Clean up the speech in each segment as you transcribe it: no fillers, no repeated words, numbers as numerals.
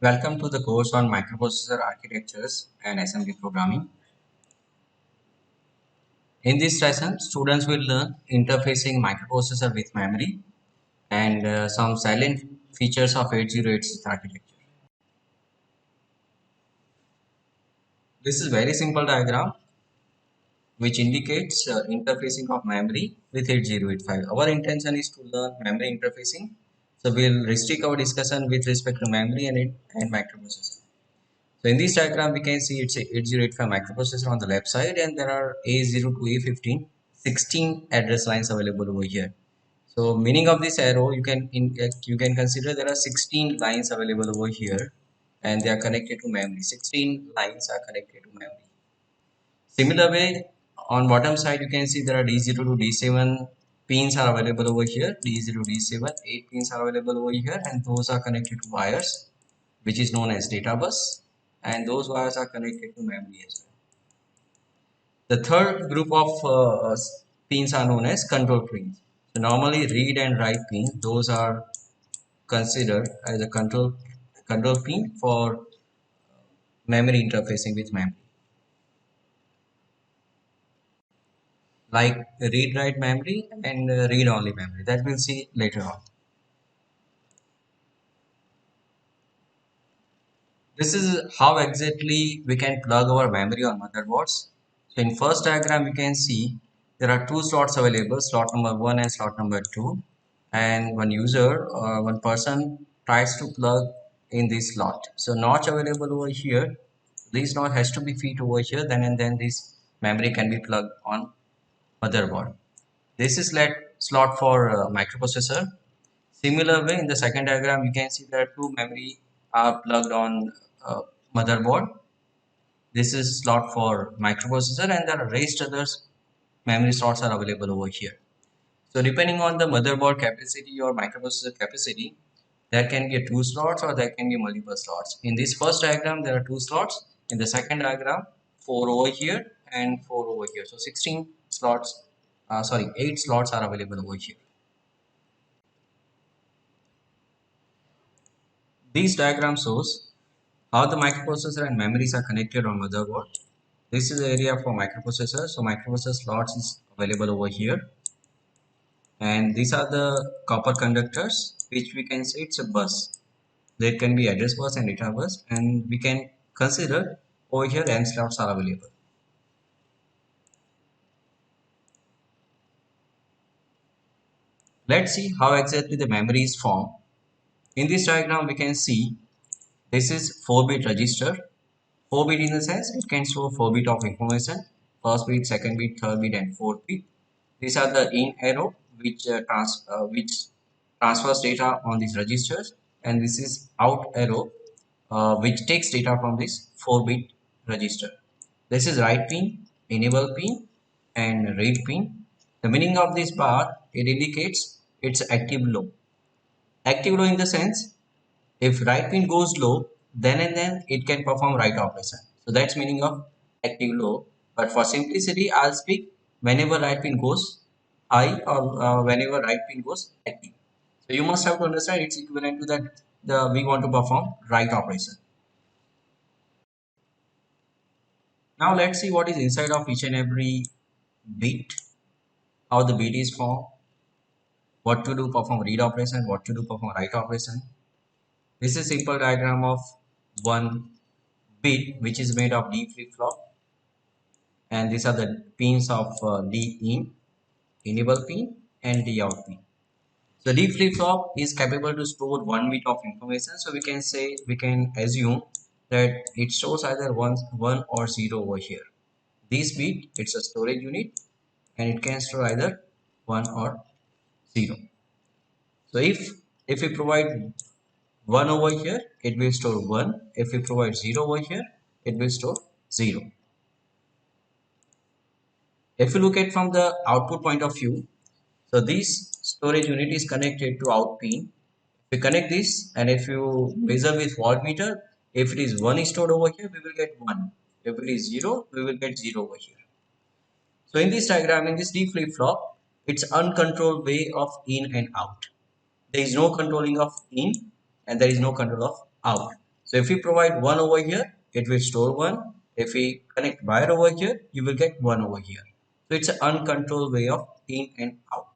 Welcome to the course on microprocessor architectures and assembly programming. In this session, students will learn interfacing microprocessor with memory and some silent features of 8086 architecture. This is very simple diagram which indicates interfacing of memory with 8085. Our intention is to learn memory interfacing. So we'll restrict our discussion with respect to memory and microprocessor. So in this diagram, we can see it's a 8085 microprocessor on the left side, and there are A0 to A15, 16 address lines available over here. So meaning of this arrow, you can consider there are 16 lines available over here, and they are connected to memory. 16 lines are connected to memory. Similar way, on bottom side, you can see there are D0 to D7 pins are available over here. D0 to D7, 8 pins are available over here, and those are connected to wires, which is known as data bus, and those wires are connected to memory as well. The third group of pins are known as control pins. So normally read and write pins, those are considered as a control pin for memory interfacing with memory. Like read write memory and read only memory, that we'll see later on. This is how exactly we can plug our memory on motherboards. So in first diagram, you can see there are two slots available, slot number 1 and slot number 2. And one user or one person tries to plug in this slot. So notch available over here. This notch has to be fit over here. Then and then this memory can be plugged on motherboard. This is slot for microprocessor. Similar way, in the second diagram, you can see that two memory are plugged on uh, motherboard. This is slot for microprocessor, and there are rest others memory slots are available over here. So depending on the motherboard capacity or microprocessor capacity, there can be a two slots or there can be multiple slots. In this first diagram, there are two slots. In the second diagram, four over here and four over here. So 16 slots, 8 slots are available over here. This diagram shows how the microprocessor and memories are connected on motherboard. This is the area for microprocessor. So microprocessor slots is available over here. And these are the copper conductors, which we can say it's a bus. There can be address bus and data bus, and we can consider over here N slots are available. Let's see how exactly the memory is formed. In this diagram, we can see this is 4-bit register. 4-bit in the sense it can store 4-bit of information, first bit, second bit, third bit, and fourth bit. These are the in arrow which transfers data on these registers, and this is out arrow which takes data from this 4-bit register. This is write pin, enable pin, and read pin. The meaning of this bar, it indicates it's active low. Active low in the sense if write pin goes low, then and then it can perform write operation. So that's meaning of active low. But for simplicity, I'll speak whenever write pin goes high or whenever write pin goes active. So you must have to understand it's equivalent to that the we want to perform write operation. Now let's see what is inside of each and every bit, how the bit is formed, what to do perform read operation, what to do perform write operation. This is simple diagram of one bit which is made of D flip-flop, and these are the pins of D in, enable pin, and D out pin. So D flip-flop is capable to store 1 bit of information. So we can assume that it stores either one or 0 over here. This bit, it's a storage unit, and it can store either 1 or 0. So if we provide 1 over here, it will store 1. If we provide 0 over here, it will store 0. If you look at from the output point of view, so this storage unit is connected to out pin. If we connect this, and if you measure with voltmeter, if it is 1 is stored over here, we will get 1. If it is 0, we will get 0 over here. So in this diagram, in this D flip-flop, it's uncontrolled way of in and out. There is no controlling of in and there is no control of out. So if we provide 1 over here, it will store 1. If we connect wire over here, you will get 1 over here. So it's an uncontrolled way of in and out.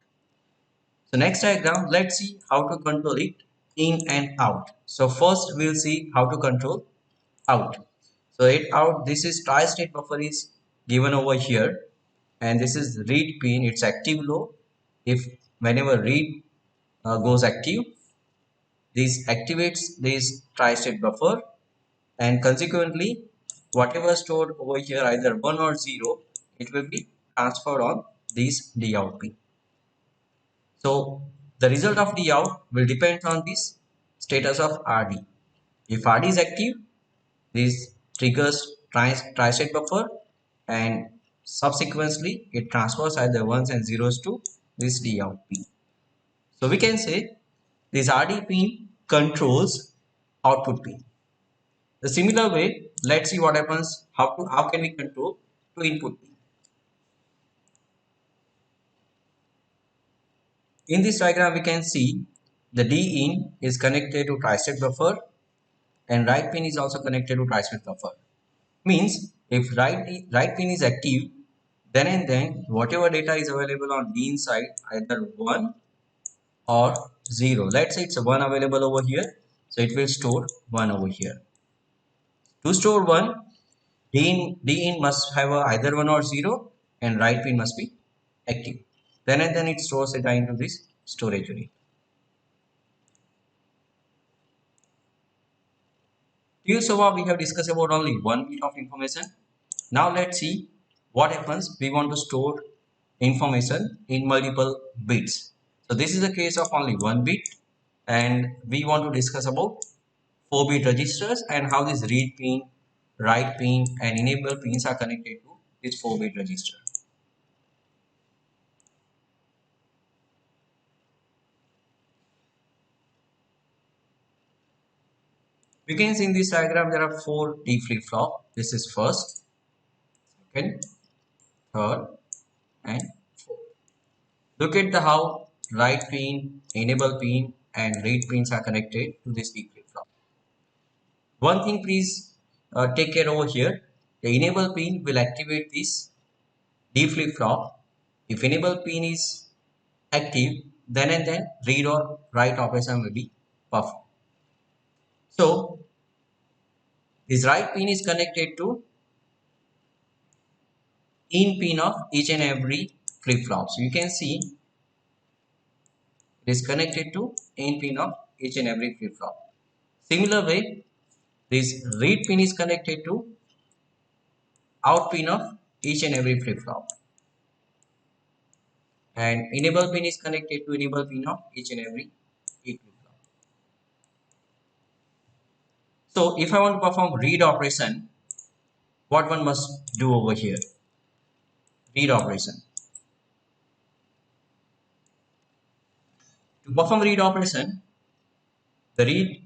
So next diagram, let's see how to control it in and out. So first we'll see how to control out. So it out, this is tri-state buffer is given over here, and this is read pin, it's active low. If whenever read goes active, this activates this tri-state buffer, and consequently whatever stored over here, either 1 or 0, it will be transferred on this D out pin. So the result of D out will depend on this status of RD. If RD is active, this triggers tri-state buffer, and subsequently it transfers either ones and zeros to this D out pin. So we can say this RD pin controls output pin. The similar way, let's see what happens. How can we control to input pin? In this diagram, we can see the D in is connected to tri-state buffer, and right pin is also connected to tri-state buffer. Means if right pin is active, then and then whatever data is available on D inside, either 1 or 0. Let's say it's a 1 available over here, so it will store 1 over here. To store 1, D in must have either 1 or 0, and right pin must be active. Then and then it stores data into this storage unit. Till so far we have discussed about only one bit of information. Now let's see what happens. We want to store information in multiple bits. So this is a case of only one bit, and we want to discuss about 4-bit registers and how this read pin, write pin, and enable pins are connected to this 4-bit register. We can see in this diagram there are 4 D flip-flop. This is first, second, third, and fourth. Look at the how write pin, enable pin, and read pins are connected to this D flip-flop. One thing please take care over here. The enable pin will activate this D flip-flop. If enable pin is active, then and then read or write operation will be performed. So this write pin is connected to in pin of each and every flip-flop. So you can see it is connected to in pin of each and every flip-flop. Similar way, this read pin is connected to out pin of each and every flip-flop, and enable pin is connected to enable pin of each and every flip-flop. So if I want to perform read operation, what one must do over here? Read operation. To perform read operation, the read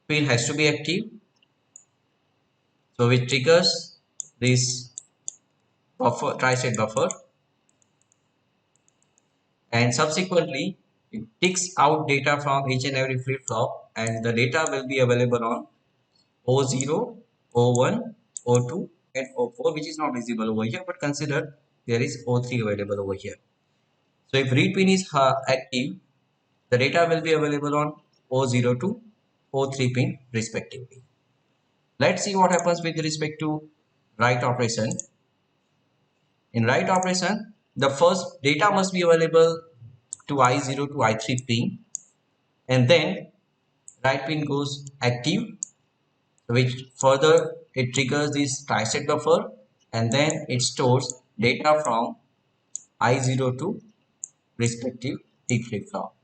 pin has to be active, so it triggers this buffer, tri-state buffer, and subsequently it takes out data from each and every flip-flop, and the data will be available on O0, O1, O2, and O4, which is not visible over here, but consider there is O3 available over here. So if read pin is active, the data will be available on O0 to O3 pin respectively. Let's see what happens with respect to write operation. In write operation, the first data must be available to I0 to I3 pin, and then write pin goes active, which further it triggers this tri-state buffer, and then it stores data from I0 to respective T flip-flop.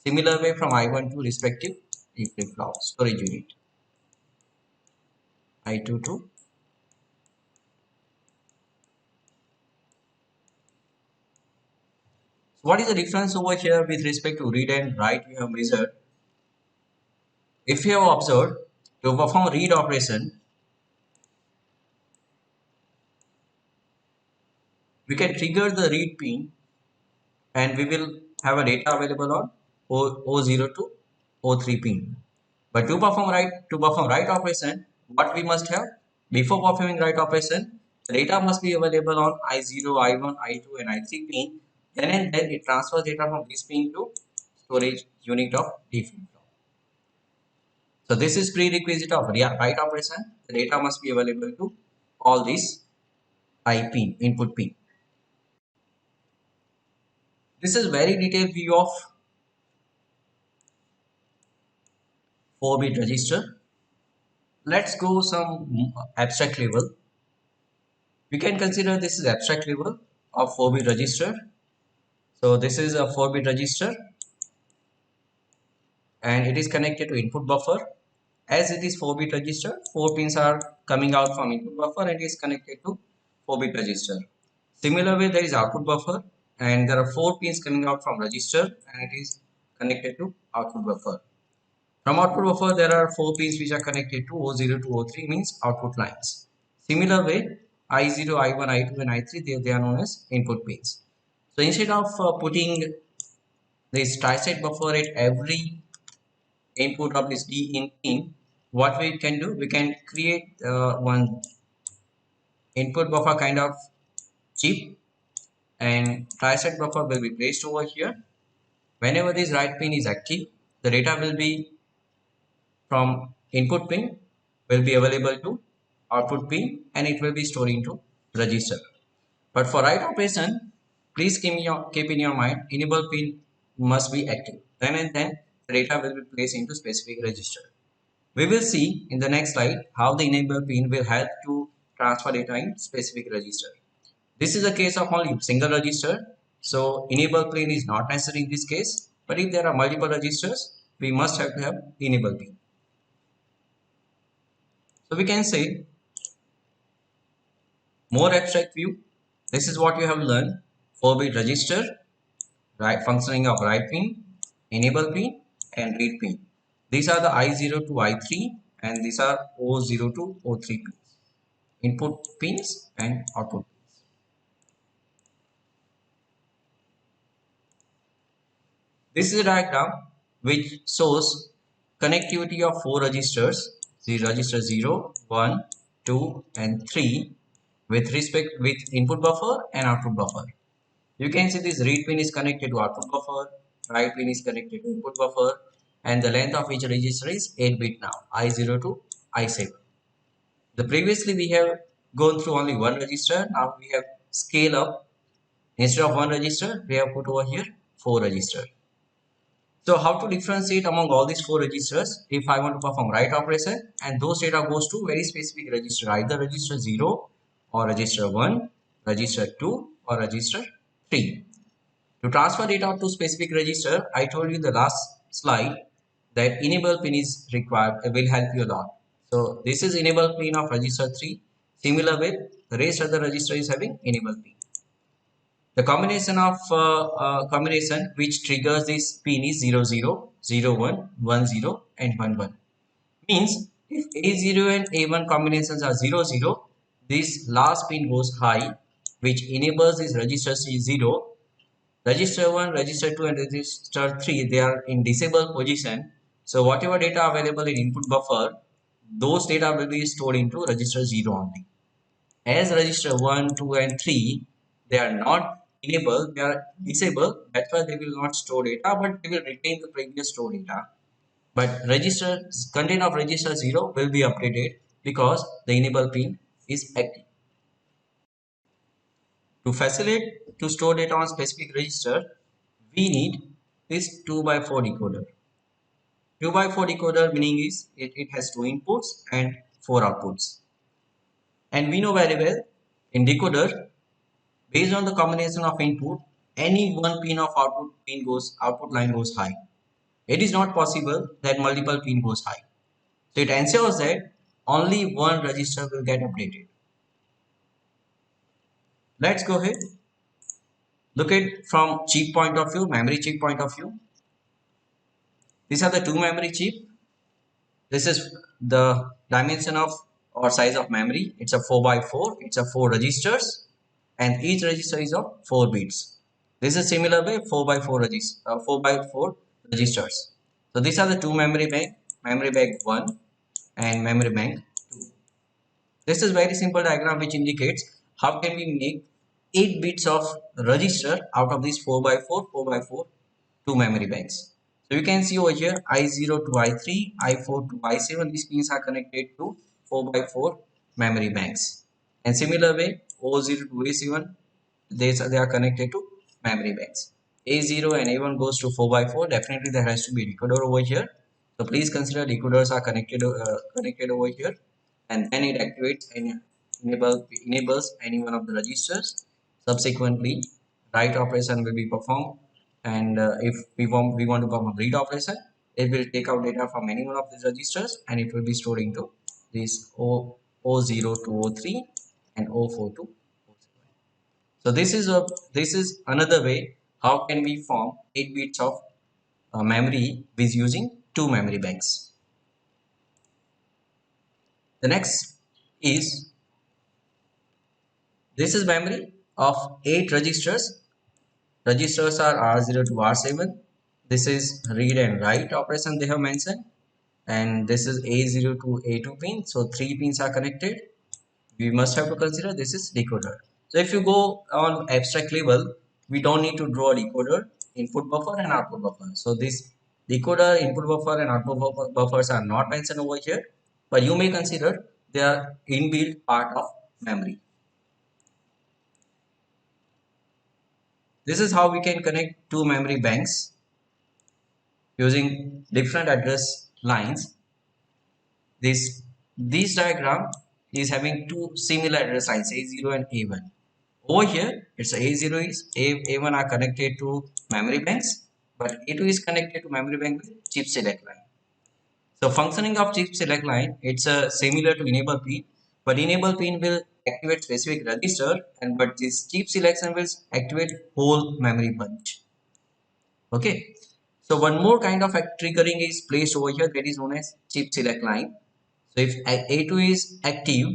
Similar way from I1 to respective T flip-flop storage unit. I2 to so what is the difference over here with respect to read and write we have measured? If you have observed, to perform read operation, we can trigger the read pin, and we will have a data available on O0 to O3 pin. But to perform right operation, what we must have before performing right operation, the data must be available on I0, I1, I2, and I3 pin. Then and then it transfers data from this pin to storage unit of D flip flop. So this is prerequisite of right operation. The data must be available to all these I pin, input pin. This is very detailed view of 4-bit register. Let's go some abstract level. We can consider this is abstract level of 4-bit register. So this is a 4-bit register and it is connected to input buffer. As it is 4-bit register, 4 pins are coming out from input buffer and it is connected to 4-bit register. Similar way, there is output buffer and there are 4 pins coming out from register and it is connected to output buffer. From output buffer, there are 4 pins which are connected to O0 to O3 means output lines. Similar way, I0, I1, I2 and I3, they are known as input pins. So instead of putting this tri-state buffer at every input of this D in pin, what we can do, we can create one input buffer kind of chip and tri-state buffer will be placed over here. Whenever this right pin is active, the data will be from input pin will be available to output pin and it will be stored into register. But for write operation, please keep in your mind enable pin must be active. Then and then the data will be placed into specific register. We will see in the next slide how the enable pin will help to transfer data in specific register. This is a case of only single register. So enable pin is not necessary in this case. But if there are multiple registers, we must have to have enable pin. So we can say more abstract view. This is what you have learned. 4-bit register, right functioning of write pin, enable pin, and read pin. These are the I0 to I3 and these are O0 to O3 pins. Input pins and output pins. This is a diagram which shows connectivity of 4 registers, the register 0, 1, 2 and 3 with respect with input buffer and output buffer. You can see this read pin is connected to output buffer, write pin is connected to input buffer and the length of each register is 8-bit now, I0 to I7. The previously we have gone through only one register, now we have scale up. Instead of one register, we have put over here 4 register. So how to differentiate among all these 4 registers if I want to perform write operation and those data goes to very specific register, either register 0 or register 1, register 2 or register 3. To transfer data to specific register, I told you in the last slide that enable pin is required, will help you a lot. So this is enable pin of register 3. Similar way, the rest of the register is having enable pin. The combination which triggers this pin is 0, 0, 0, 1, 1, 0 and 1, 1. Means if A0 and A1 combinations are 0, 0, this last pin goes high, which enables this register C0. Register 1, register 2 and register 3, they are in disable position. So whatever data available in input buffer, those data will be stored into register 0 only. As register 1, 2 and 3, they are not enabled, they are disabled. That's why they will not store data, but they will retain the previous stored data. But register content of register 0 will be updated because the enable pin is active. To facilitate to store data on specific register, we need this 2 by 4 decoder. 2 by 4 decoder meaning is it has 2 inputs and 4 outputs. And we know very well in decoder, based on the combination of input, any one pin of output line goes high. It is not possible that multiple pin goes high. So it ensures that only one register will get updated. Let's go ahead. Look at from chip point of view, memory chip point of view. These are the two memory chip. This is the dimension of or size of memory. It's a 4 by 4. It's a 4 registers and each register is of 4 bits. This is similar way 4 by 4 registers. So these are the two memory memory bank 1 and memory bank 2. This is very simple diagram which indicates how can we make 8 bits of register out of these 4 by 4 two memory banks. So you can see over here I0 to I3, I4 to I7, these pins are connected to 4 by 4 memory banks. And similar way O0 to A7, they are connected to memory banks. A0 and A1 goes to 4 by 4, definitely there has to be decoder over here. So please consider decoders are connected over here, and then it activates and enables any one of the registers. Subsequently, write operation will be performed, and if we want to perform read operation, it will take out data from any one of these registers and it will be stored into this O0 to O3 and O4 to O7. So this is another way how can we form 8 bits of memory with using two memory banks. The next is this is memory of 8 registers. Registers are R0 to R7. This is read and write operation they have mentioned, and this is A0 to A2 pin. So 3 pins are connected. We must have to consider this is decoder. So if you go on abstract level, we don't need to draw a decoder, input buffer and output buffer. So this decoder, input buffer and output buffers are not mentioned over here, but you may consider they are inbuilt part of memory. This is how we can connect two memory banks using different address lines. This diagram is having two similar address lines, A0 and A1. Over here, it's A0 is A1 are connected to memory banks, but A2 is connected to memory bank with chip select line. So functioning of chip select line, it's similar to enable pin, but enable pin will activate specific register, and but this chip selection will activate whole memory bunch. Okay. So one more kind of triggering is placed over here, that is known as chip select line. So if A2 is active,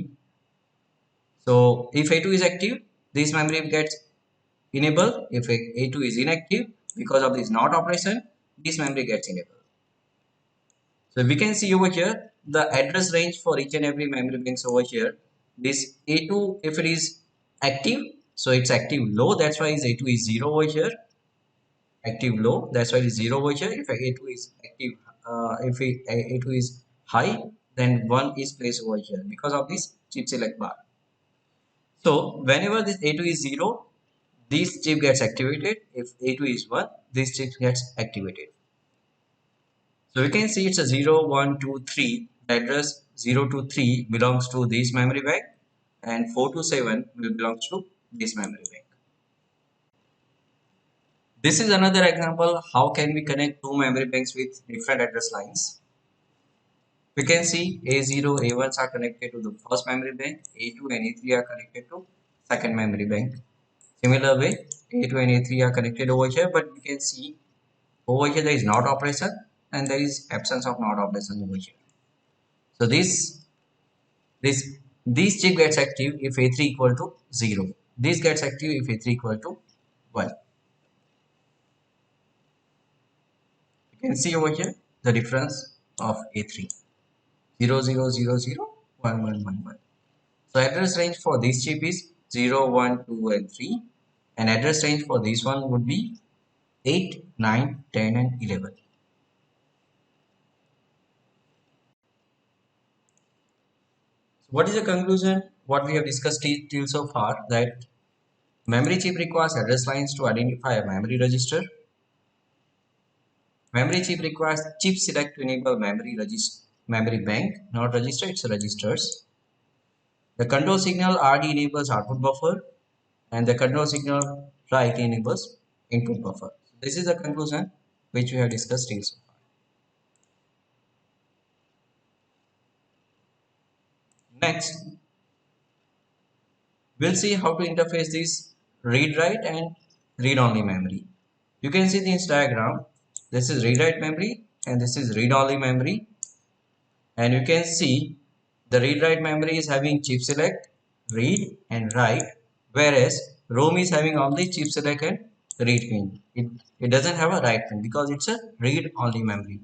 so if A2 is active, this memory gets enabled. If A2 is inactive because of this NOT operation, this memory gets enabled. So we can see over here the address range for each and every memory banks over here. This A2, if it is active, so it's active low, that's why A2 is 0 over here. Active low, that's why it's 0 over here. If A2 is active, if A2 is high, then 1 is placed over here because of this chip select bar. So whenever this A2 is 0, this chip gets activated. If A2 is 1, this chip gets activated. So we can see it's a 0, 1, 2, 3. The address 0 to 3 belongs to this memory bank, and 4 to 7 will belongs to this memory bank. This is another example how can we connect two memory banks with different address lines. We can see A0, A1s are connected to the first memory bank, A2 and A3 are connected to second memory bank. Similar way, A2 and A3 are connected over here, but we can see over here there is NOT operation and there is absence of NOT operation over here. So this chip gets active if A3 equal to 0. This gets active if A3 equal to 1. You can see over here the difference of A3. 0, 0, 0, 0, 1, 1, 1, 1. So address range for this chip is 0, 1, 2 and 3, and address range for this one would be 8, 9, 10 and 11. So what is the conclusion? What we have discussed till so far, that memory chip requires address lines to identify a memory register. Memory chip requires chip select to enable memory bank, not register, it's registers. The control signal RD enables output buffer, and the control signal write enables input buffer. This is the conclusion which we have discussed till so far. Next, we'll see how to interface this read write and read only memory. You can see this diagram. This is read write memory and this is read only memory. And you can see the read write memory is having chip select, read and write, whereas ROM is having only chip select and read pin. It doesn't have a write pin because it's a read only memory.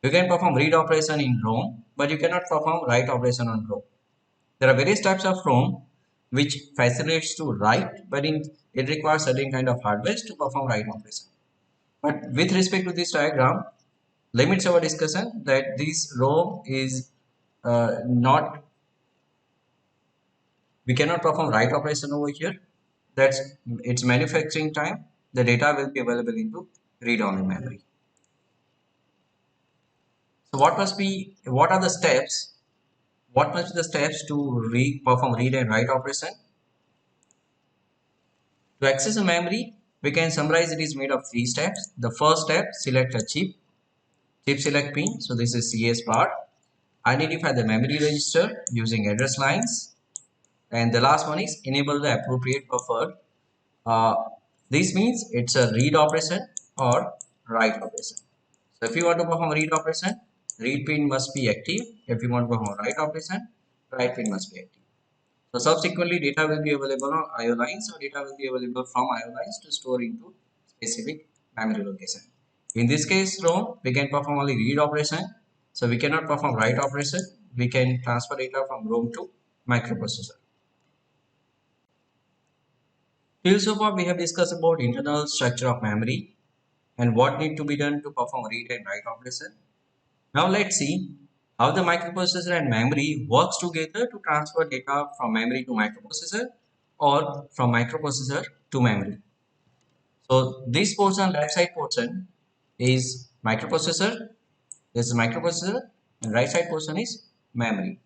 You can perform read operation in ROM, but you cannot perform write operation on ROM. There are various types of ROM which facilitates to write, but it requires certain kind of hardware to perform write operation. But with respect to this diagram, limits our discussion that this ROM is not, we cannot perform write operation over here. That's its manufacturing time. The data will be available into read-only memory. So what are the steps? What must be the steps to perform read and write operation? To access a memory, we can summarize it is made of three steps. The first step, select a chip select pin. So this is CS part. Identify the memory register using address lines. And the last one is enable the appropriate buffer. Uh, this means it's a read operation or write operation. So if you want to perform read operation, read pin must be active. If you want to perform write operation, write pin must be active. So subsequently, data will be available on IO lines, or data will be available from IO lines to store into specific memory location. In this case, ROM, we can perform only read operation. So we cannot perform write operation. We can transfer data from ROM to microprocessor. Till so far, we have discussed about internal structure of memory and what need to be done to perform read and write operation. Now let's see how the microprocessor and memory works together to transfer data from memory to microprocessor or from microprocessor to memory. So this portion, left side portion is microprocessor, this is microprocessor, and right side portion is memory.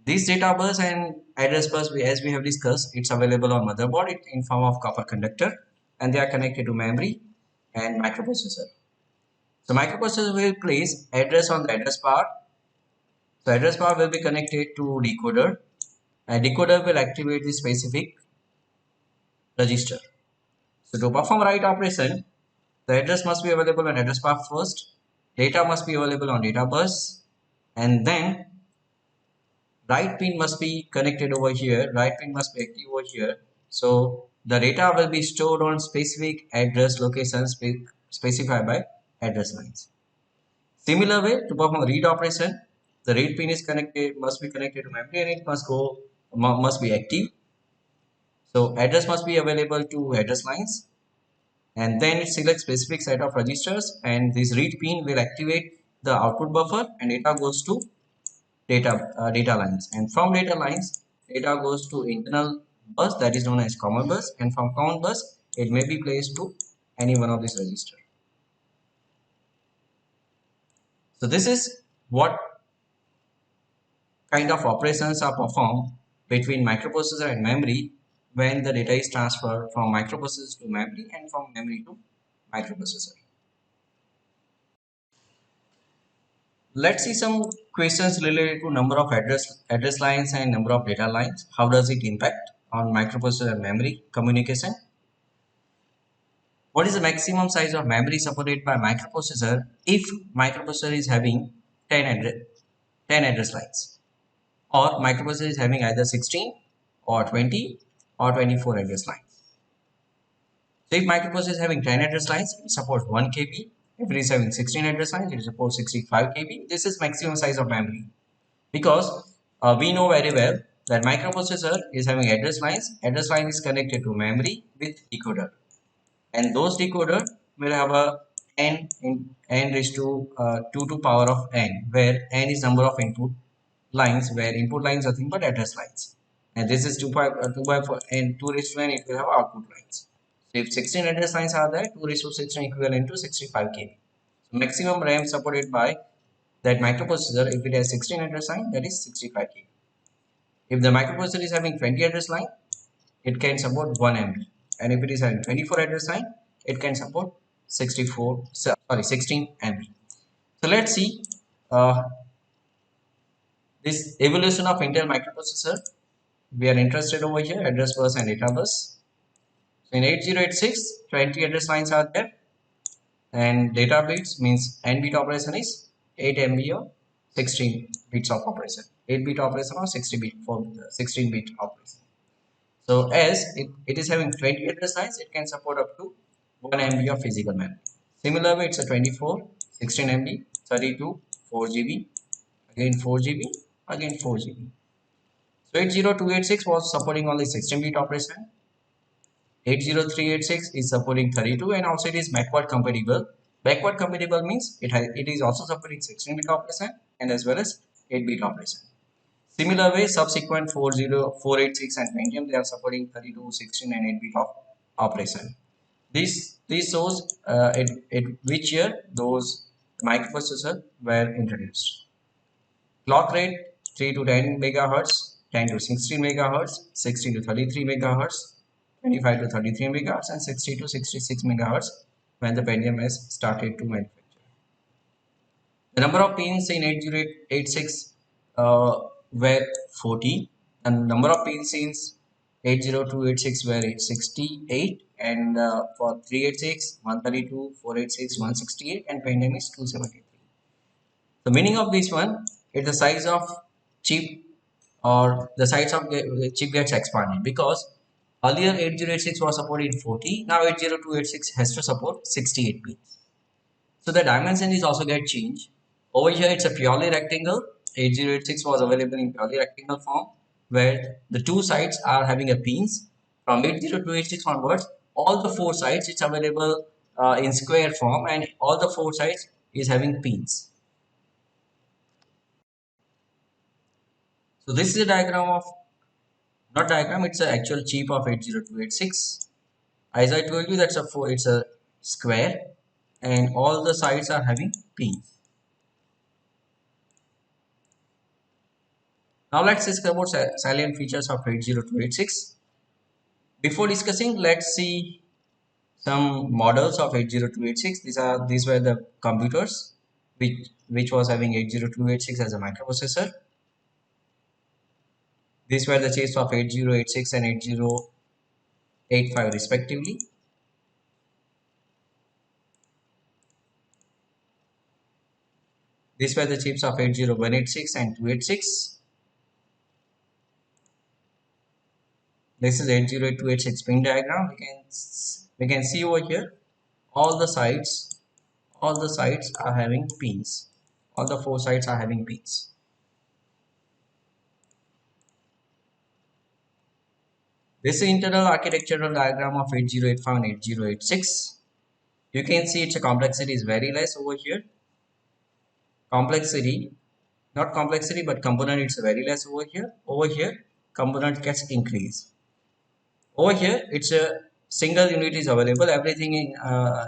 This data bus and address bus, as we have discussed, it's available on motherboard in form of copper conductor, and they are connected to memory and microprocessor. So microprocessor will place address on the address part. So address bar will be connected to decoder, and decoder will activate the specific register. So to perform write operation, the address must be available on address bar first, data must be available on data bus, and then write pin must be connected over here, write pin must be active over here. So the data will be stored on specific address locations specified by address lines. Similar way to perform read operation, the read pin is connected, must be connected to memory, and it must be active. So address must be available to address lines, and then it selects specific set of registers, and this read pin will activate the output buffer, and data goes to data lines, and from data lines data goes to internal bus, that is known as common bus, and from common bus it may be placed to any one of these registers. So this is what kind of operations are performed between microprocessor and memory when the data is transferred from microprocessor to memory and from memory to microprocessor. Let's see some questions related to number of address lines and number of data lines. How does it impact on microprocessor and memory communication? What is the maximum size of memory supported by microprocessor if microprocessor is having 10 address lines, or microprocessor is having either 16 or 20 or 24 address lines? So if microprocessor is having 10 address lines, it supports 1 KB. If it is having 16 address lines, it supports 65 KB. This is maximum size of memory, because we know very well that microprocessor is having address lines. Address line is connected to memory with decoder, and those decoder will have a n raised to 2 to power of n, where n is number of input lines, where input lines are nothing but address lines, and this is 2 by 4, and 2 raised to n, it will have output lines. So if 16 address lines are there, 2 raised to 16 equivalent to 65 KB. So maximum RAM supported by that microprocessor, if it has 16 address line, that is 65 KB. If the microprocessor is having 20 address line, it can support 1 MB, and if it is having 24 address line, it can support 16 MB. So let's see uh, this evolution of Intel microprocessor. We are interested over here, address bus and data bus. So in 8086, 20 address lines are there, and data bits means n bit operation is 8 MB or 16 bits of operation, 8 bit operation or 16 bit operation. So as it is having 20 address lines, it can support up to 1 MB of physical memory. Similarly, it's a 24, 16 MB, 32, 4 GB, again 4 GB, again 4 GB. So 80286 was supporting only 16-bit operation. 80386 is supporting 32, and also it is backward compatible. Backward compatible means it is also supporting 16-bit operation and as well as 8-bit operation. Similar way, subsequent 40486 and Pentium, they are supporting 32, 16 and 8-bit of operation. This shows at which year those microprocessors were introduced. Clock rate 3 to 10 megahertz, 10 to 16 megahertz, 16 to 33 megahertz, 25 to 33 megahertz, and 60 to 66 megahertz when the Pentium has started to manufacture. The number of pins in 8086 were 40, and number of pins in 80286 were 68, and for 386, 132, 486, 168, and Pentium is 273. The meaning of this one is the size of chip or the size of the chip gets expanded, because earlier 8086 was supported 40, now 80286 has to support 68 pins. So the dimension is also get changed. Over here it's a purely rectangle. 8086 was available in purely rectangle form, where the two sides are having a pins. From 80286 onwards, all the four sides it's available in square form, and all the four sides is having pins. So this is a diagram of, not diagram, it's an actual chip of 80286. As I told you, it's a square, and all the sides are having pins. Now let's discuss about salient features of 80286. Before discussing, let's see some models of 80286. These were the computers which was having 80286 as a microprocessor. These were the chips of 8086 and 8085 respectively. These were the chips of 80186 and 286. This is 80286 pin diagram. We can see over here all the sides are having pins. All the four sides are having pins. This is internal architectural diagram of 8085 and 8086. You can see its complexity is very less over here. Complexity, not complexity, but component it's very less over here. Over here, component gets increased. Over here, it's a single unit is available. Everything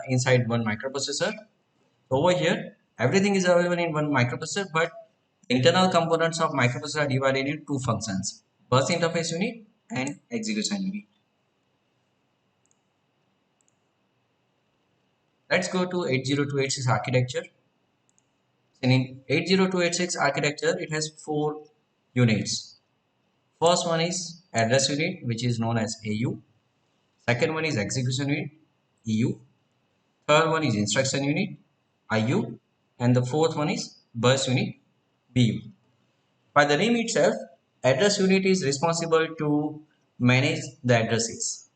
inside one microprocessor. Over here, everything is available in one microprocessor, but internal components of microprocessor are divided into two functions: bus interface unit and execution unit. Let's go to 80286 architecture. In 80286 architecture, it has four units. First one is address unit, which is known as AU. Second one is execution unit, EU. Third one is instruction unit, IU. And the fourth one is bus unit, BU. By the name itself, address unit is responsible to manage the addresses.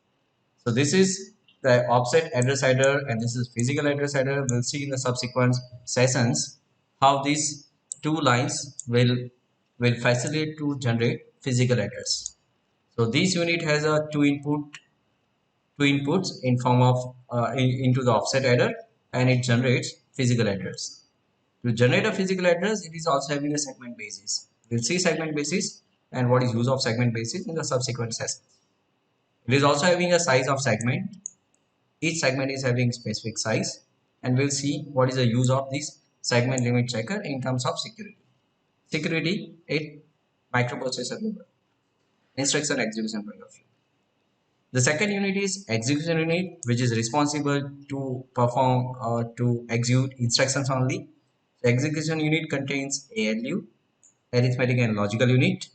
So this is the offset address header and this is physical address header. We'll see in the subsequent sessions how these two lines will facilitate to generate physical address. So this unit has a two inputs in form of into the offset header, and it generates physical address. To generate a physical address, it is also having a segment basis. We'll see segment basis and what is use of segment basis in the subsequent sessions. It is also having a size of segment. Each segment is having specific size, and we'll see what is the use of this segment limit checker in terms of security. Security at microprocessor level, instruction execution point of view. The second unit is execution unit, which is responsible to perform or to execute instructions only. The execution unit contains ALU, arithmetic and logical unit.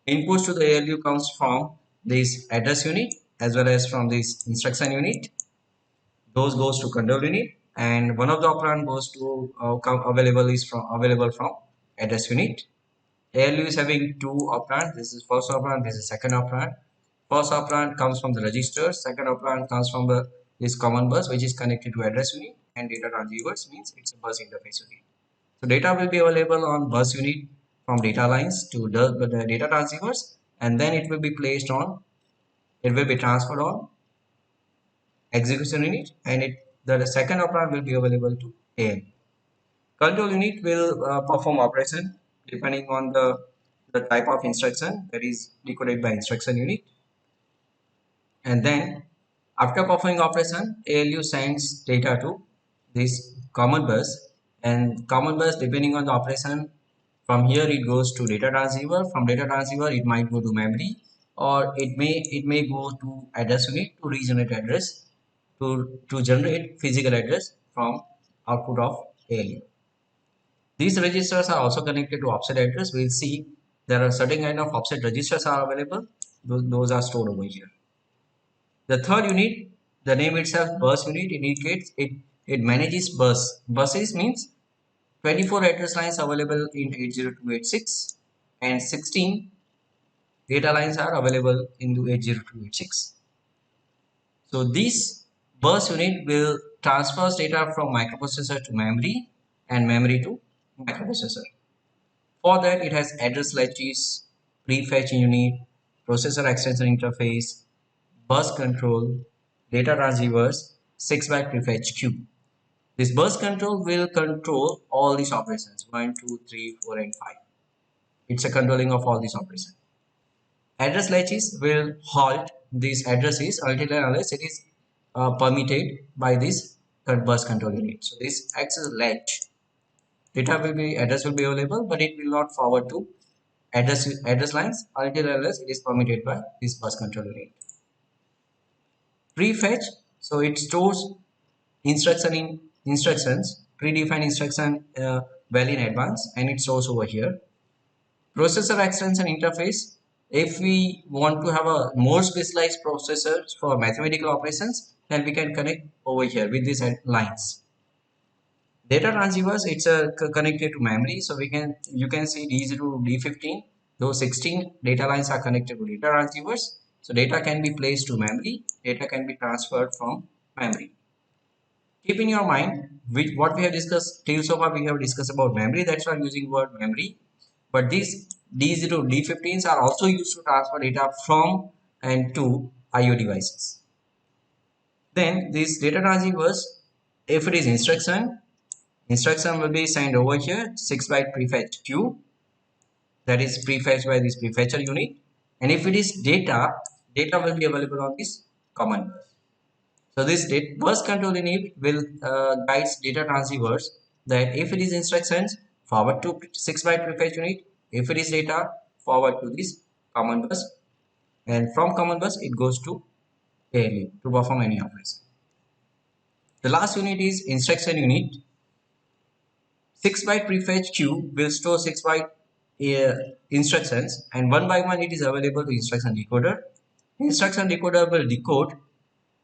Inputs to the ALU comes from this address unit as well as from this instruction unit. Those goes to control unit, and one of the operand goes to available from address unit. ALU is having two operands. This is first operand, this is second operand. First operand comes from the register, second operand comes from this common bus which is connected to address unit, and data transceivers means it's a bus interface unit. So data will be available on bus unit from data lines to the data transceivers, and then it will be transferred on execution unit, and the second operand will be available to AL. Control unit will perform operation depending on the type of instruction that is decoded by instruction unit, and then after performing operation, ALU sends data to this common bus, and common bus, depending on the operation, from here it goes to data transceiver. From data transceiver it might go to memory, or it may go to address unit to regenerate address, to generate physical address from output of ALU. These registers are also connected to offset address. We'll see there are certain kind of offset registers are available. Those are stored over here. The third unit, the name itself, bus unit, indicates it manages bus. Buses means 24 address lines available in 80286, and 16 data lines are available in 80286. So this bus unit will transfer data from microprocessor to memory and memory to microprocessor. For that, it has address latches, prefetch unit, processor extension interface, bus control, data transceivers, 6-byte prefetch queue. This bus control will control all these operations 1, 2, 3, 4, and 5. It's a controlling of all these operations. Address latches will halt these addresses until and unless it is permitted by this bus control unit. So this acts as a latch. Address will be available, but it will not forward to address lines until and unless it is permitted by this bus control unit. Prefetch, so it stores instructions, predefined instruction well in advance, and it stores over here. Processor extension interface, if we want to have a more specialized processors for mathematical operations, then we can connect over here with these lines. Data transceivers, it's connected to memory, so you can see D0 to D15. Those 16 data lines are connected to data transceivers. So data can be placed to memory, data can be transferred from memory. Keep in your mind what we have discussed till so far. We have discussed about memory, that's why I'm using word memory. But these D0, D15s are also used to transfer data from and to IO devices. Then these data transceivers, if it is instruction will be signed over here, 6-byte prefetch queue, that is prefetched by this prefetcher unit. And if it is data will be available on this common bus. So this bus control unit will guides data transceivers that if it is instructions, forward to 6-byte prefetch unit. If it is data, forward to this common bus, and from common bus it goes to ALU to perform any operation. The last unit is instruction unit. 6-byte prefetch queue will store 6-byte instructions, and one by one it is available to instruction decoder. Instruction decoder will decode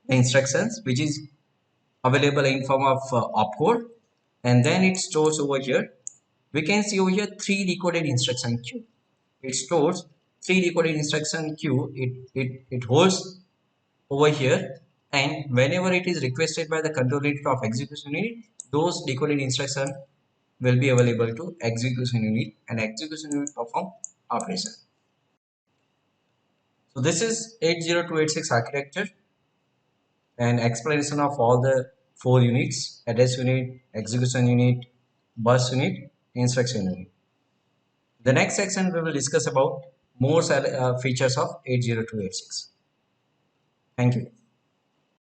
the instructions which is available in form of opcode, and then it stores over here. We can see over here 3 decoded instruction queue. It stores 3 decoded instruction queue. It holds over here, and whenever it is requested by the control unit of execution unit, those decoded instruction will be available to execution unit, and execution unit perform operation. So this is 80286 architecture and explanation of all the 4 units: address unit, execution unit, bus unit, instruction unit. The next section we will discuss about more features of 80286. Thank you.